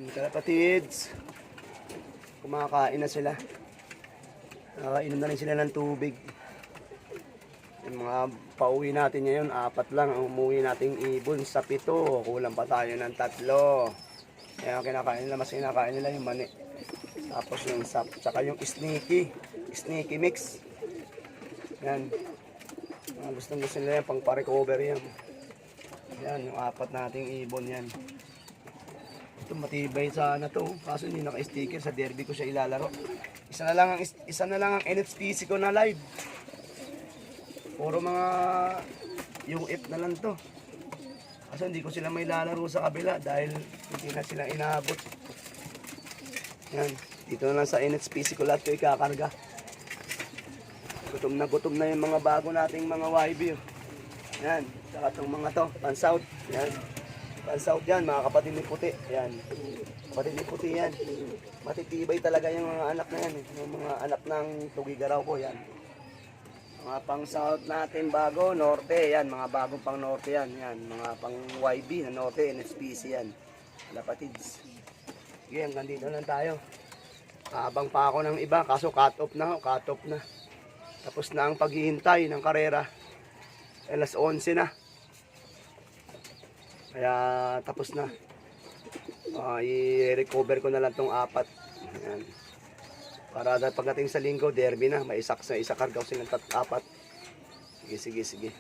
Yan, kalapatids. Kumakain na sila. Inom na rin sila ng tubig. Yung mga pauwi natin ngayon, 4 lang ang umuwi nating ibon sa 7. Kulang pa tayo ng 3. Kaya kinakain nila, mas kinakain nila yung mani. Tapos yung sap, tsaka yung sneaky mix. Yan. Gusto nila yan, pang pa-recover yan. Yan, yung 4 nating ibon yan. Ito matibay sana to, kaso hindi naka-sticker. Sa derby ko siya ilalaro. Isa na lang ang NFTC ko na live. Puro mga UF na lang to. Kaso hindi ko sila may lalaro sa kabila dahil hindi na sila inaabot. Yan, dito na lang sa NFTC ko lahat ko ikakarga. Gutom na yung mga bago nating mga YB. Yan, saka itong mga to, pan-south. Yan. Pan-south yan, mga kapatid ni puti. Yan. Kapatid ni puti yan. Matitibay talaga yung mga anak na yan. Yung mga anak ng tugigaraw ko yan. Mga pang-south natin bago, norte yan. Mga bagong pang norte yan. Yan. Mga pang YB na norte, NSPC yan. Kalapatids. Sige, hanggang dito lang tayo. Habang pa ako ng iba, kaso cut off na. Tapos na ang paghihintay ng karera. Alas 11 na. Kaya tapos na. I-recover ko na lang tong 4. Ayan. Para pagdating sa linggo, derby na. May isa kargaw silang 4. Sige.